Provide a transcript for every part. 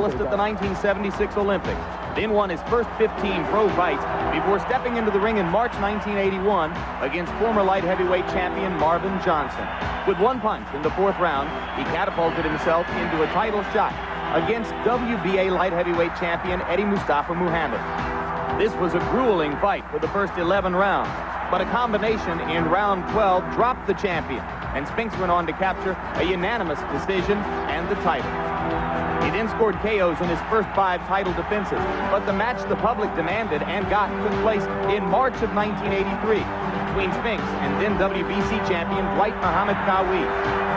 medalist at the 1976 Olympics, then won his first 15 pro fights before stepping into the ring in March 1981 against former light heavyweight champion Marvin Johnson. With one punch in the fourth round, he catapulted himself into a title shot against WBA light heavyweight champion Eddie Mustafa Muhammad. This was a grueling fight for the first 11 rounds, but a combination in round 12 dropped the champion, and Spinks went on to capture a unanimous decision and the title. He then scored KOs in his first 5 title defenses, but the match the public demanded and got took place in March of 1983 between Spinks and then WBC champion Dwight Muhammad Qawi.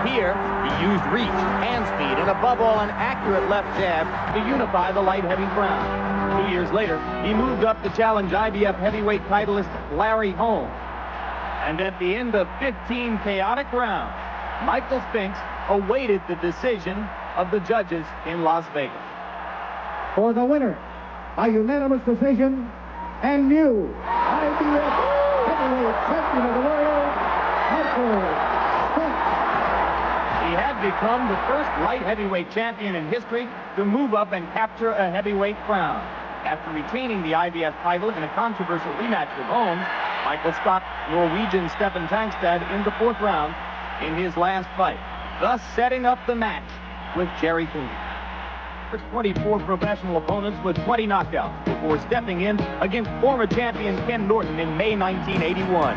Here, he used reach, hand speed, and above all, an accurate left jab to unify the light heavy crown. 2 years later, he moved up to challenge IBF heavyweight titleist Larry Holmes. And at the end of 15 chaotic rounds, Michael Spinks awaited the decision of the judges in Las Vegas. For the winner, by unanimous decision, and new IBF heavyweight champion of the world, Michael Spinks. He had become the first light heavyweight champion in history to move up and capture a heavyweight crown. After retaining the IBF title in a controversial rematch with Holmes, Michael stopped Norwegian Stefan Tangstad in the fourth round in his last fight, thus setting up the match with Gerry Cooney. First 24 professional opponents with 20 knockouts before stepping in against former champion Ken Norton in May 1981.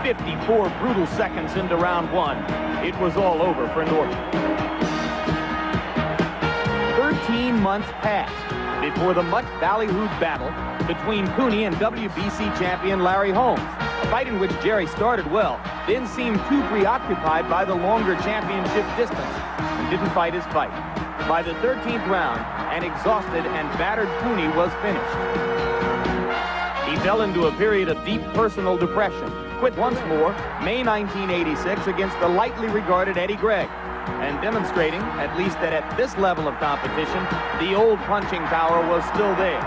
54 brutal seconds into round 1. It was all over for Norton. 13 months passed before the much ballyhooed battle between Cooney and WBC champion Larry Holmes, a fight in which Gerry started well, then seemed too preoccupied by the longer championship distance and didn't fight his fight. By the 13th round, an exhausted and battered Cooney was finished. He fell into a period of deep personal depression, quit once more May 1986 against the lightly regarded Eddie Gregg, and demonstrating, at least that at this level of competition, the old punching power was still there.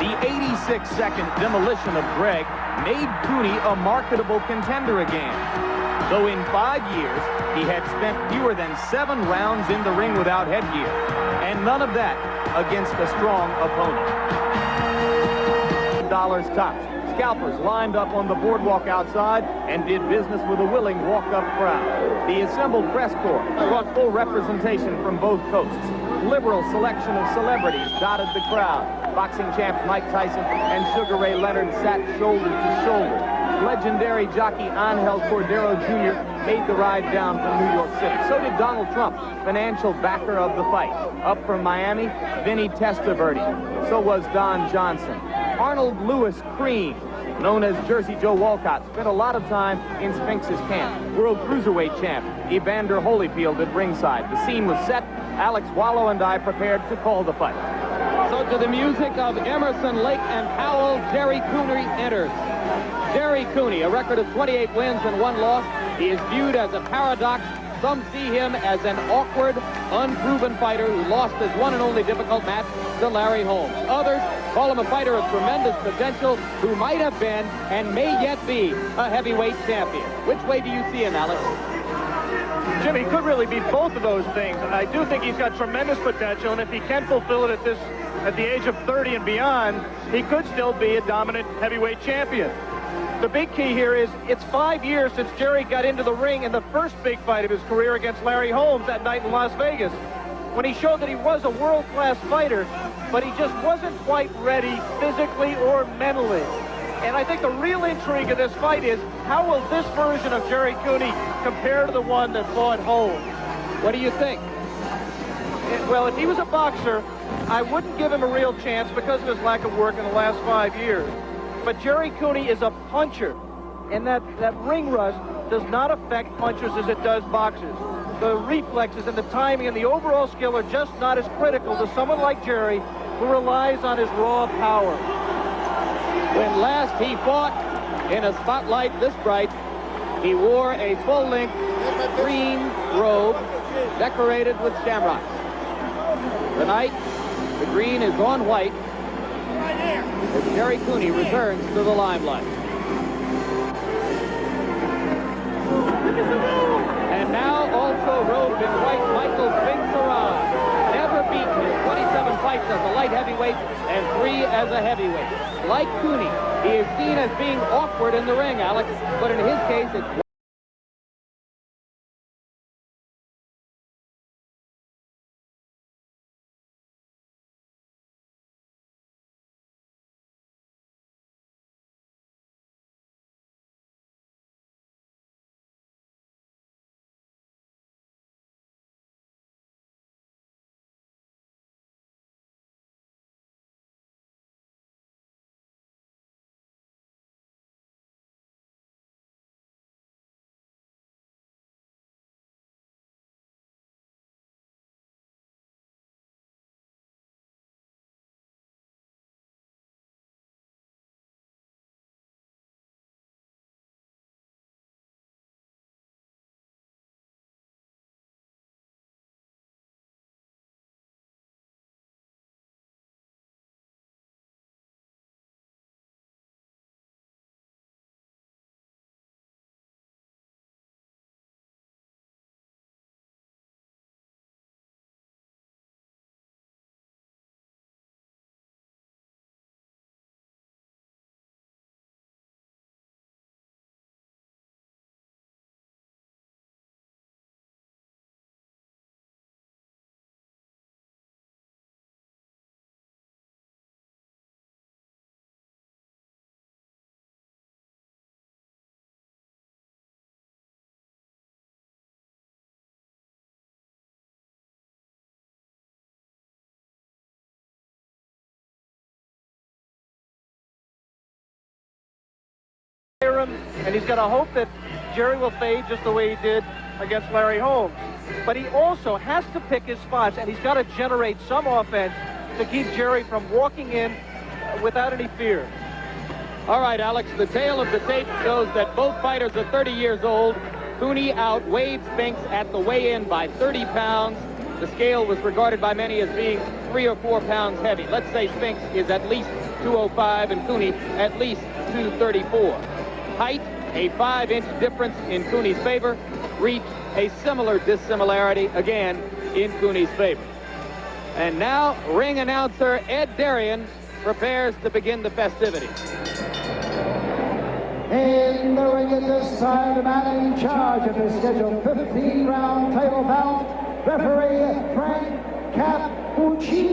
The 86-second demolition of Gregg made Cooney a marketable contender again, though in 5 years he had spent fewer than 7 rounds in the ring without headgear, and none of that against a strong opponent. $1 tops. Scalpers lined up on the boardwalk outside and did business with a willing walk-up crowd. The assembled press corps brought full representation from both coasts. Liberal selection of celebrities dotted the crowd. Boxing champs Mike Tyson and Sugar Ray Leonard sat shoulder to shoulder. Legendary jockey Angel Cordero Jr. made the ride down from New York City. So did Donald Trump, financial backer of the fight. Up from Miami, Vinny Testaverde. So was Don Johnson. Arnold Lewis Cream, known as Jersey Joe Walcott, spent a lot of time in Spinks' camp. World Cruiserweight champ Evander Holyfield at ringside. The scene was set. Alex Wallow and I prepared to call the fight. So to the music of Emerson, Lake, and Powell, Gerry Cooney enters. Gerry Cooney, a record of 28 wins and 1 loss. He is viewed as a paradox. Some see him as an awkward, unproven fighter who lost his one and only difficult match to Larry Holmes. Others call him a fighter of tremendous potential who might have been and may yet be a heavyweight champion. Which way do you see him, Alex? Jimmy, he could really be both of those things. I do think he's got tremendous potential, and if he can fulfill it at the age of 30 and beyond, he could still be a dominant heavyweight champion. The big key here is it's 5 years since Gerry got into the ring in the first big fight of his career against Larry Holmes that night in Las Vegas, when he showed that he was a world-class fighter, but he just wasn't quite ready physically or mentally. And I think the real intrigue of this fight is, how will this version of Gerry Cooney compare to the one that fought Holmes? What do you think? Well, if he was a boxer, I wouldn't give him a real chance because of his lack of work in the last 5 years. But Gerry Cooney is a puncher, and that ring rust does not affect punchers as it does boxers. The reflexes and the timing and the overall skill are just not as critical to someone like Gerry, who relies on his raw power. When last he fought in a spotlight this bright, he wore a full-length green robe decorated with shamrocks. Tonight, the green is on white as Gerry Cooney returns to the limelight. And now, also robed in white, Michael Spinks arrives. Never beaten in 27 fights as a light heavyweight and 3 as a heavyweight. Like Cooney, he is seen as being awkward in the ring, Alex, but in his case, it's and he's got to hope that Gerry will fade just the way he did against Larry Holmes. But he also has to pick his spots, and he's got to generate some offense to keep Gerry from walking in without any fear. all right, Alex. The tale of the tape shows that both fighters are 30 years old. Cooney outweighed Spinks at the weigh-in by 30 pounds. The scale was regarded by many as being 3 or 4 pounds heavy. Let's say Spinks is at least 205 and Cooney at least 234. Height, a 5-inch difference in Cooney's favor. Reach, a similar dissimilarity, again, in Cooney's favor. And now, ring announcer Ed Darien prepares to begin the festivities. In the ring at this time, the man in charge of the scheduled 15-round title bout, referee Frank Cappuccino.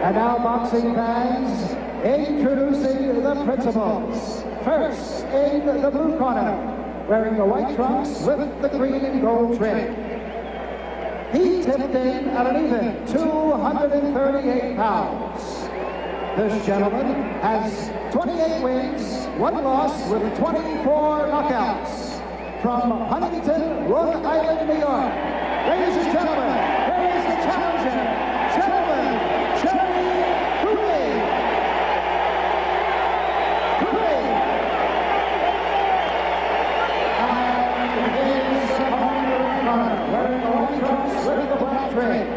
And now, boxing fans, introducing the principals. First, in the blue corner, wearing the white trunks with the green and gold trim. He tipped in at an even 238 pounds. This gentleman has 28 wins, 1 loss with 24 knockouts. From Huntington, Rhode Island, New York. Ladies and gentlemen, here is the challenger, gentleman, Gerry Cooney. And his opponent, wearing the white trunks with the black trim.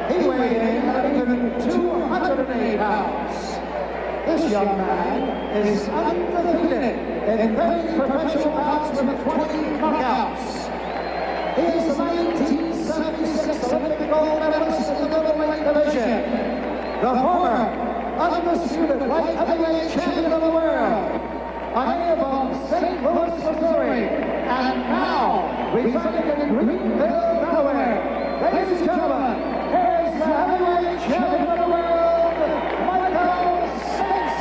He weighed in at even 208 pounds. This young man is undefeated in 30 professional bouts with 20 knockouts. He is the 1976 Olympic gold medalist in the middleweight division, the former undisputed light heavyweight champion of the world, a native of St. Louis, Missouri, and now residing in Greenville, Delaware. Ladies and gentlemen, here's the heavyweight champion of the world, Spinks.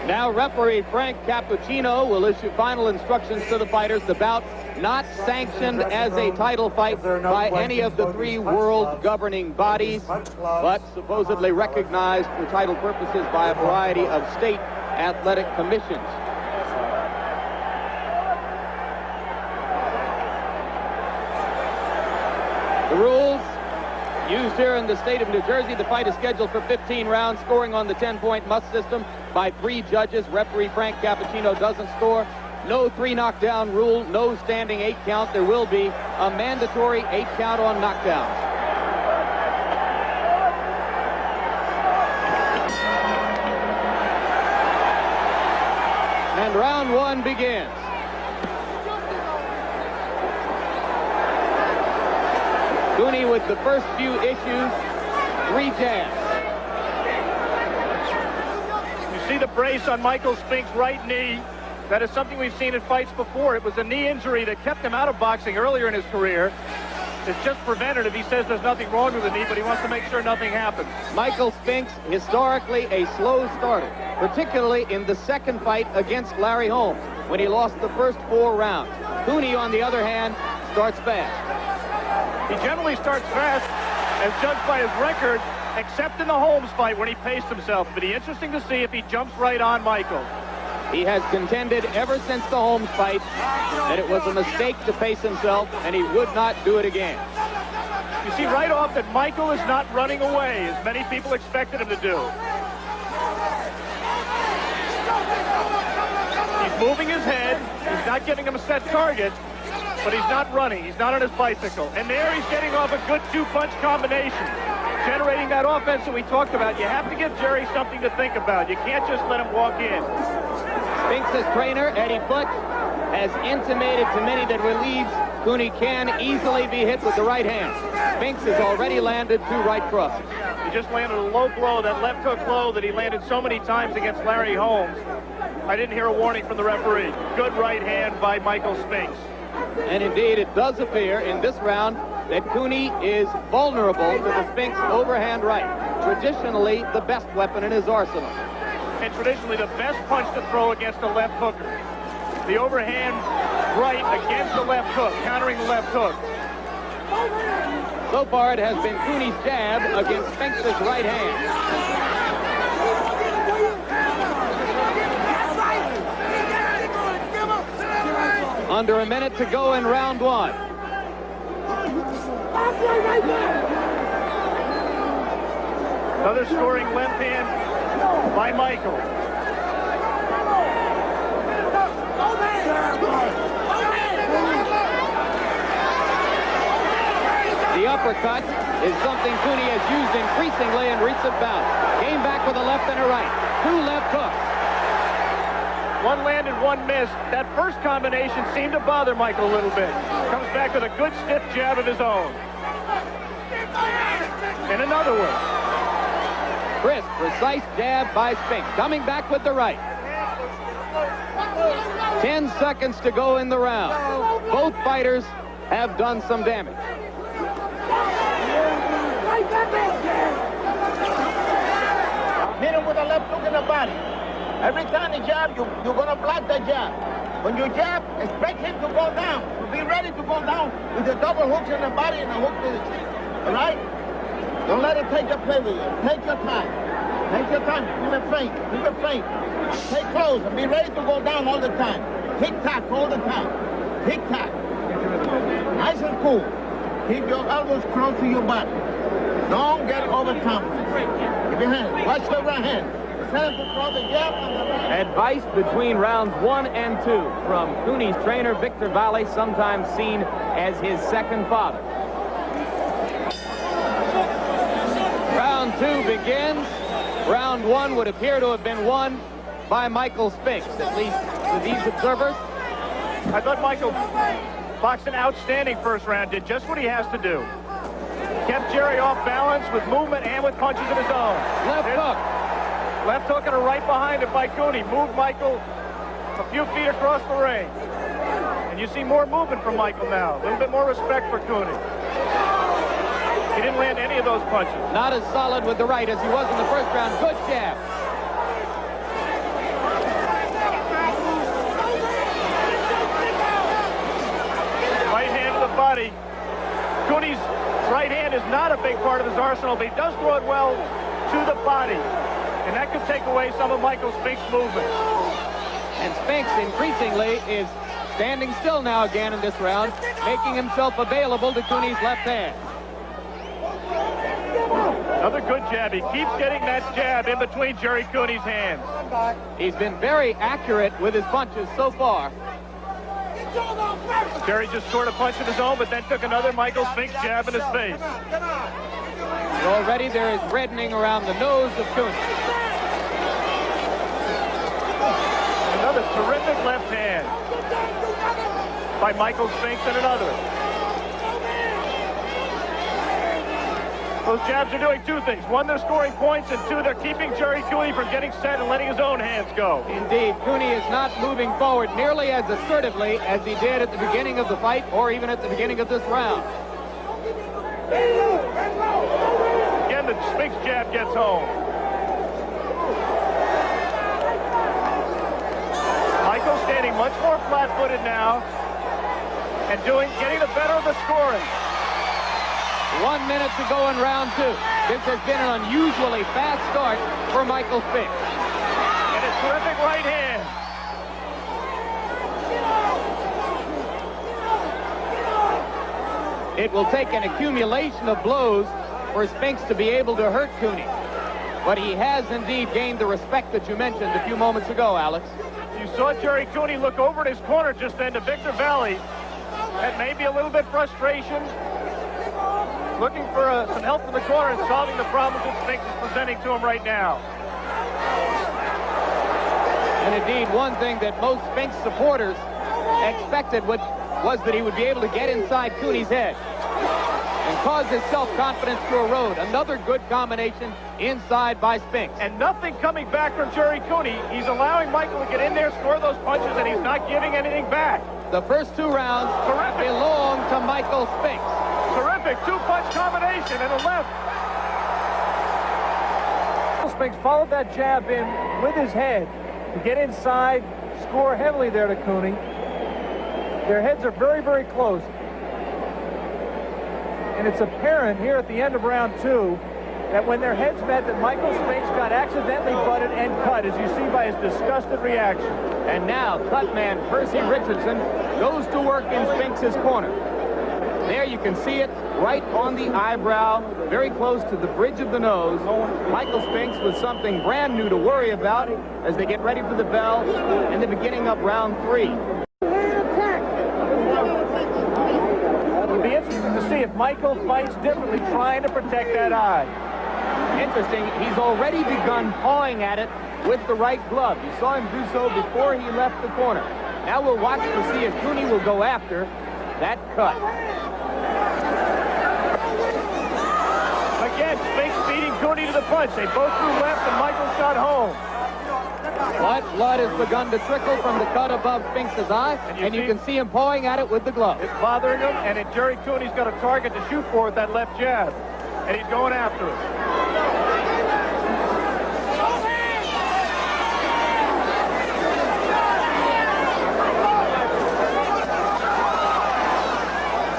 Now referee Frank Cappuccino will issue final instructions to the fighters. The bout not sanctioned as a title fight by any of the 3 world governing bodies, but supposedly recognized for title purposes by a variety of state athletic commissions. The rules used here in the state of New Jersey: the fight is scheduled for 15 rounds, scoring on the 10-point must system by 3 judges. Referee Frank Cappuccino doesn't score. No 3 knockdown rule, no standing 8 count. There will be a mandatory 8 count on knockdowns. And round one begins. Cooney with the first few issues, 3 jabs. You see the brace on Michael Spinks' right knee. That is something we've seen in fights before. It was a knee injury that kept him out of boxing earlier in his career. It's just preventative. He says there's nothing wrong with the knee, but he wants to make sure nothing happens. Michael Spinks, historically a slow starter, particularly in the second fight against Larry Holmes, when he lost the first 4 rounds. Cooney, on the other hand, starts fast. He generally starts fast, as judged by his record, except in the Holmes fight when he paced himself. But it's interesting to see if he jumps right on Michael. He has contended ever since the Holmes fight that it was a mistake to pace himself, and he would not do it again. You see right off that Michael is not running away, as many people expected him to do. He's moving his head. He's not giving him a set target, but he's not running. He's not on his bicycle. And there he's getting off a good 2-punch combination, generating that offense that we talked about. You have to give Gerry something to think about. You can't just let him walk in. Spinks' trainer, Eddie Foote, has intimated to many that relieves Cooney can easily be hit with the right hand. Spinks has already landed 2 right crosses. He just landed a low blow, that left hook blow that he landed so many times against Larry Holmes. I didn't hear a warning from the referee. Good right hand by Michael Spinks. And indeed, it does appear in this round that Cooney is vulnerable to the Spinks overhand right, traditionally the best weapon in his arsenal. And traditionally the best punch to throw against a left hooker. The overhand right against the left hook, countering the left hook. So far, it has been Cooney's jab against Spinks' right hand. Under a minute to go in round one. Another scoring left hand by Michael. The uppercut is something Cooney has used increasingly in recent bouts. Came back with a left and a right. 2 left hooks. 1 landed, 1 missed. That first combination seemed to bother Michael a little bit. Comes back with a good stiff jab of his own. And another one. Crisp, precise jab by Spinks. Coming back with the right. 10 seconds to go in the round. Both fighters have done some damage. Hit him with a left hook in the body. Every time you jab, you're going to block the jab. When you jab, expect him to go down. So be ready to go down with the double hooks in the body and a hook to the chin. All right? Don't let it take the play with you. Take your time. Take your time. Keep it faint. Keep it faint. Stay close and be ready to go down all the time. Tick-tock all the time. Tick-tock. Nice and cool. Keep your elbows close to your body. Don't get overconfident. Keep your hand. Watch the right hand. Set him to throw the jab on the right. Advice between rounds 1 and 2 from Cooney's trainer, Victor Valle, sometimes seen as his second father. Round 2 begins. Round 1 would appear to have been won by Michael Spinks, at least to these observers. I thought Michael boxed an outstanding first round, did just what he has to do. Kept Gerry off balance with movement and with punches of his own. Left hook. Left hook and a right behind it by Cooney. Moved Michael a few feet across the ring. And you see more movement from Michael now. A little bit more respect for Cooney. He didn't land any of those punches. Not as solid with the right as he was in the first round. Good jab. Right hand to the body. Cooney's right hand is not a big part of his arsenal, but he does throw it well to the body. And that could take away some of Michael Spinks' movement. And Spinks increasingly is standing still now again in this round, making himself available to Cooney's left hand. Another good jab. He keeps getting that jab in between Gerry Cooney's hands. He's been very accurate with his punches so far. Gerry just scored a punch of his own, but then took another Michael Spinks jab in his face. And already there is reddening around the nose of Cooney. Another Terrific left hand by Michael Spinks and another. Those jabs are doing two things. One, they're scoring points, and two, they're keeping Gerry Cooney from getting set and letting his own hands go. Indeed, Cooney is not moving forward nearly as assertively as he did at the beginning of the fight or even at the beginning of this round. Again, the Spinks jab gets home. Michael standing much more flat-footed now and getting the better of the scoring. 1 minute to go in round two. This has been an unusually fast start for Michael Spinks. And a terrific right hand. It will take an accumulation of blows for Spinks to be able to hurt Cooney. But he has indeed gained the respect that you mentioned a few moments ago, Alex. You saw Gerry Cooney look over in his corner just then to Victor Valley. That may be a little bit frustration. Looking for some help from the corner and solving the problems that Spinks is presenting to him right now. And indeed, one thing that most Spinks supporters expected was that he would be able to get inside Cooney's head and cause his self-confidence to erode. Another good combination inside by Spinks. And nothing coming back from Gerry Cooney. He's allowing Michael to get in there, score those punches, and he's not giving anything back. The first two rounds belong to Michael Spinks. Terrific two-punch combination and a left. Spinks followed that jab in with his head to get inside, score heavily there to Cooney. Their heads are very, very close. And it's apparent here at the end of round two that when their heads met that Michael Spinks got accidentally butted and cut, as you see by his disgusted reaction. And now cut man Percy Richardson goes to work in Spinks' corner. There you can see it right on the eyebrow, very close to the bridge of the nose. Michael Spinks with something brand new to worry about as they get ready for the bell and the beginning of round three. It'll be interesting to see if Michael fights differently trying to protect that eye. Interesting, he's already begun pawing at it with the right glove. You saw him do so before he left the corner. Now we'll watch to see if Cooney will go after that cut. Again, Spinks beating Cooney to the punch. They both threw left and Michael shot home. But blood has begun to trickle from the cut above Spinks' eye, and you can see him pawing at it with the glove. It's bothering him, and Gerry Cooney's got a target to shoot for with that left jab, and he's going after it.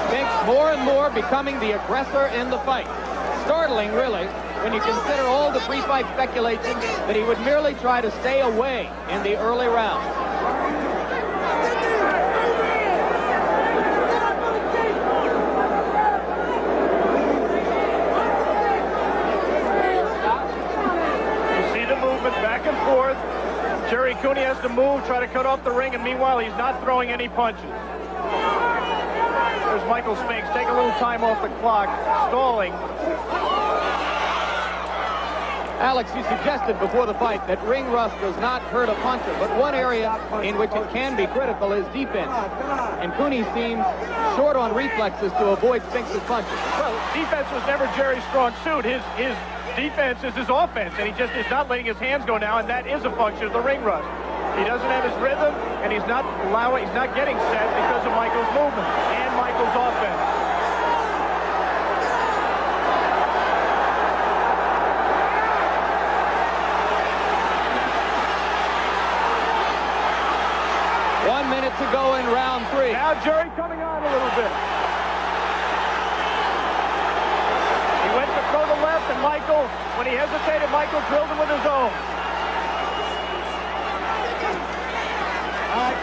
Spinks more and more becoming the aggressor in the fight. Startling, really, when you consider all the pre-fight speculation that he would merely try to stay away in the early rounds. You see the movement back and forth. Gerry Cooney has to move, try to cut off the ring, and meanwhile he's not throwing any punches. There's Michael Spinks. Take a little time off the clock, stalling. Alex, you suggested before the fight that ring rust does not hurt a puncher, but one area in which it can be critical is defense. And Cooney seems short on reflexes to avoid Spinks' punches. Well, defense was never Jerry's strong suit. His defense is his offense, and he just is not letting his hands go now, and that is a function of the ring rust. He doesn't have his rhythm, and he's not getting set because of Michael's movement and Michael's offense. One minute to go in round three. Now Gerry coming on a little bit. He went to throw the left, and Michael, when he hesitated, Michael drilled him with his own.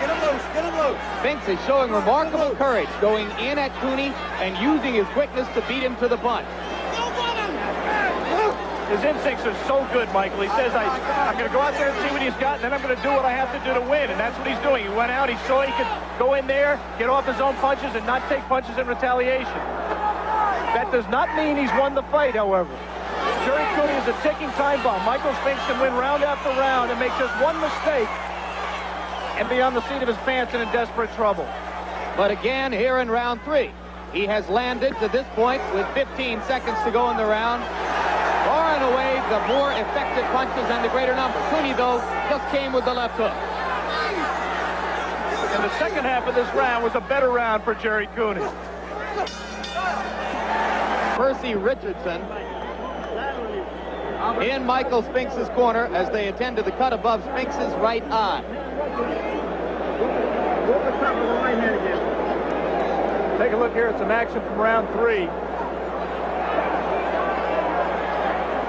Get him loose, get him loose. Spinks is showing remarkable courage, going in at Cooney and using his quickness to beat him to the punch. His instincts are so good, Michael. He says, I'm going to go out there and see what he's got, and then I'm going to do what I have to do to win, and that's what he's doing. He went out, he saw he could go in there, get off his own punches, and not take punches in retaliation. That does not mean he's won the fight, however. Gerry Cooney is a ticking time bomb. Michael Spinks can win round after round and make just one mistake, and be on the seat of his pants and in desperate trouble. But again, here in round 3, he has landed to this point with 15 seconds to go in the round. Far and away the more effective punches and the greater number. Cooney, though, just came with the left hook. And the second half of this round was a better round for Gerry Cooney. Percy Richardson in Michael Spinks' corner as they attend to the cut above Spinks' right eye. Take a look here at some action from round 3.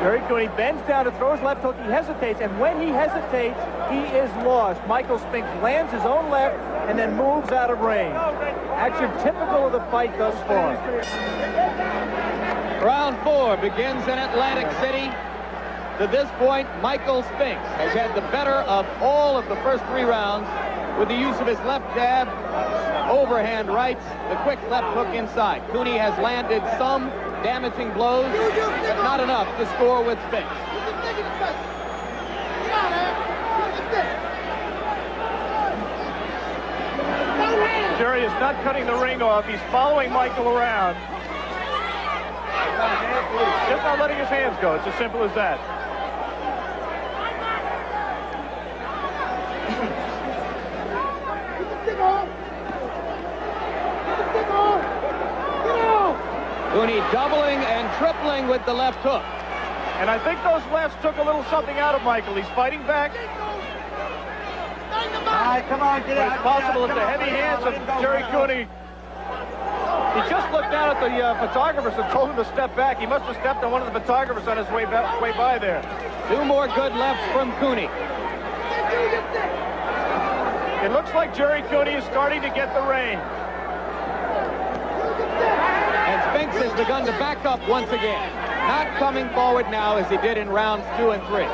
Gerry Cooney bends down to throw his left hook. He hesitates, and when he hesitates, he is lost. Michael Spinks lands his own left and then moves out of range. Action typical of the fight thus far. Round 4 begins in Atlantic City. To this point, Michael Spinks has had the better of all of the first 3 rounds with the use of his left jab, overhand rights, the quick left hook inside. Cooney has landed some damaging blows, but not enough to score with Spinks. Gerry is not cutting the ring off. He's following Michael around. Just not letting his hands go. It's as simple as that. Cooney doubling and tripling with the left hook. And I think those lefts took a little something out of Michael. He's fighting back. All right, come on, get out. It's possible that the heavy hands of Gerry Cooney. He just looked down at the photographers and told him to step back. He must have stepped on one of the photographers on his way by there. 2 more good lefts from Cooney. It looks like Gerry Cooney is starting to get the range. And Spinks has begun to back up once again. Not coming forward now as he did in rounds 2 and 3.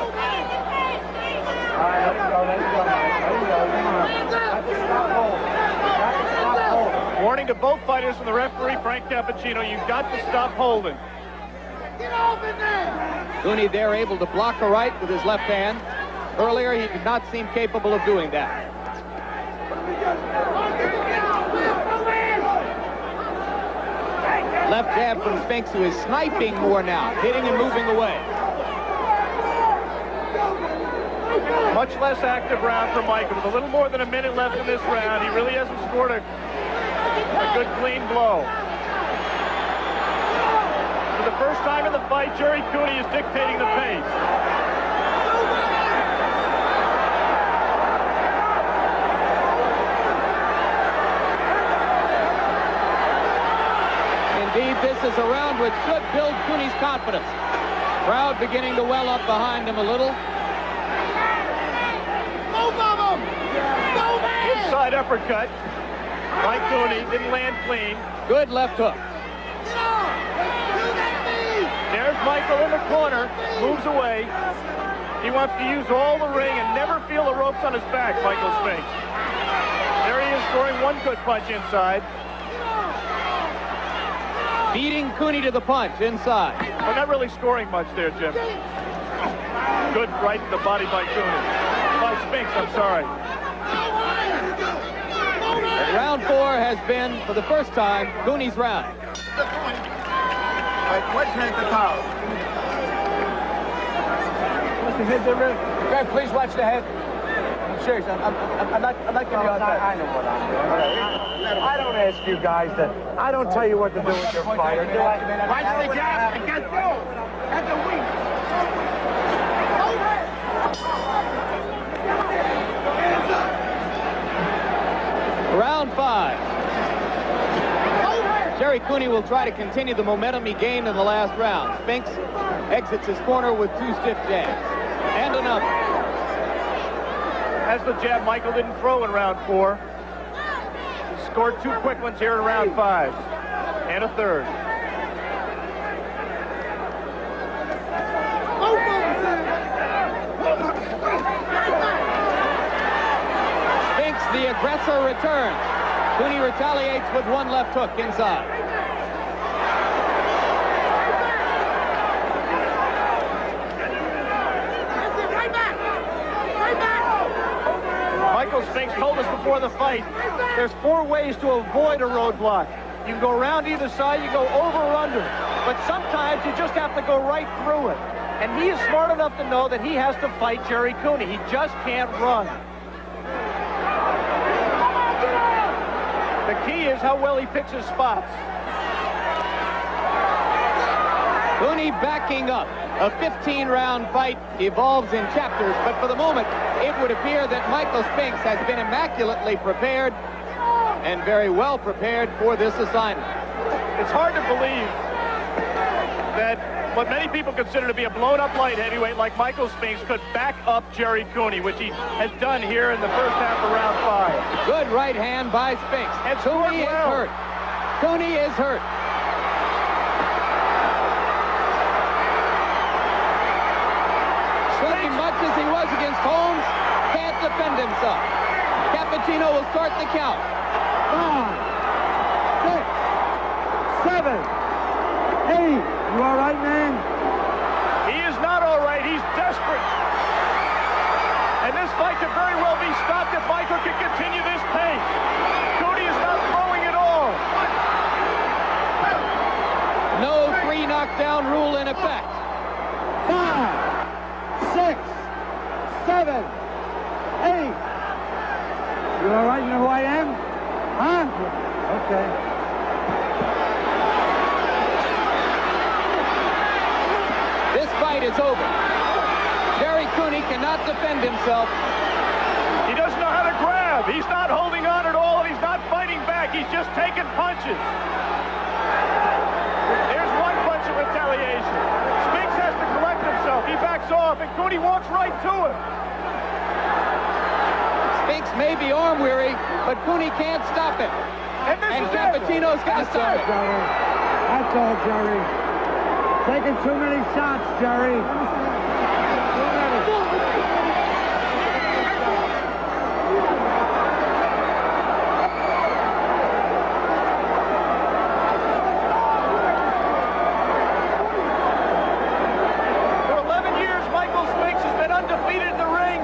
Warning to both fighters and the referee, Frank Cappuccino, you've got to stop holding. Cooney there able to block a right with his left hand. Earlier, he did not seem capable of doing that. Left jab from Spinks, who is sniping more now, hitting and moving away. Much less active round for Michael. With a little more than a minute left in this round, he really hasn't scored a good clean blow. For the first time in the fight, Gerry Cooney is dictating the pace. Indeed, this is a round which should build Cooney's confidence. Crowd beginning to well up behind him a little. Inside uppercut by Cooney, didn't land clean. Good left hook. There's Michael in the corner, moves away. He wants to use all the ring and never feel the ropes on his back, Michael Spinks. There he is scoring one good punch inside. Beating Cooney to the punch inside. But not really scoring much there, Jim. Good right to the body by Cooney. By Spinks, I'm sorry. Round 4 has been, for the first time, Cooney's round. Watch the head there, Rick. Okay, please watch the head. I'm serious. I'm not giving you outside. I know what I'm doing. I don't ask you guys that. I don't tell you what to do with your fighter, do I? Watch the jab and get through. That's a weak. Round 5. Gerry Cooney will try to continue the momentum he gained in the last round. Spinks exits his corner with 2 stiff jabs. And another. That's the jab Michael didn't throw in round 4. He scored 2 quick ones here in round 5. And a third. Spinks, the aggressor, returns. Cooney retaliates with 1 left hook inside. Michael Michael Spinks told us before the fight, there's 4 ways to avoid a roadblock. You can go around either side, you go over or under. But sometimes you just have to go right through it. And he is smart enough to know that he has to fight Gerry Cooney. He just can't run. The key is how well he picks his spots. Cooney backing up. A 15-round fight evolves in chapters, but for the moment, it would appear that Michael Spinks has been immaculately prepared and very well prepared for this assignment. It's hard to believe that what many people consider to be a blown-up light heavyweight like Michael Spinks could back up Gerry Cooney, which he has done here in the first half of round 5. Good right hand by Spinks. And Cooney is hurt. Cooney is hurt. Swinging much as he was against Holmes, can't defend himself. Cappuccino will start the count. 5, 6, 7, 8. You all right, man? He is not all right. He's desperate. And this fight could very well be stopped if Michael can continue this pace. Cooney is not throwing at all. No 3 knockdown rule in effect. 5, 6, 7, 8. You all right? You know who I am? Huh? Okay. This fight is over. Gerry Cooney cannot defend himself. He doesn't know how to grab. He's not holding on at all, and he's not fighting back. He's just taking punches. There's one punch of retaliation. Spinks has to correct himself. He backs off, and Cooney walks right to him. Spinks may be arm weary, but Cooney can't stop him. And Cappuccino's going to stop it. That's all, Gerry. Taking too many shots, Gerry. For 11 years, Michael Spinks has been undefeated in the ring.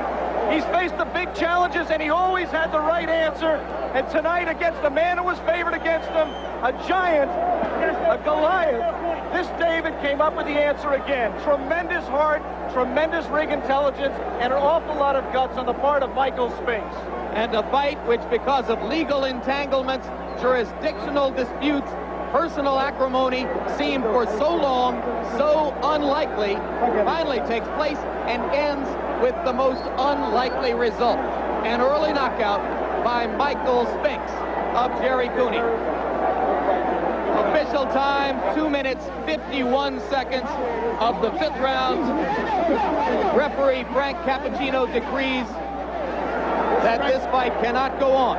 He's faced the big challenges, and he always had the right answer. And tonight, against the man who was favored against him, a giant, a Goliath, this David came up with the answer again. Tremendous heart, tremendous ring intelligence, and an awful lot of guts on the part of Michael Spinks. And a fight which, because of legal entanglements, jurisdictional disputes, personal acrimony, seemed for so long so unlikely, finally takes place and ends with the most unlikely result. An early knockout by Michael Spinks of Gerry Cooney. Official time, 2 minutes, 51 seconds of the 5th round. Referee Frank Cappuccino decrees that this fight cannot go on.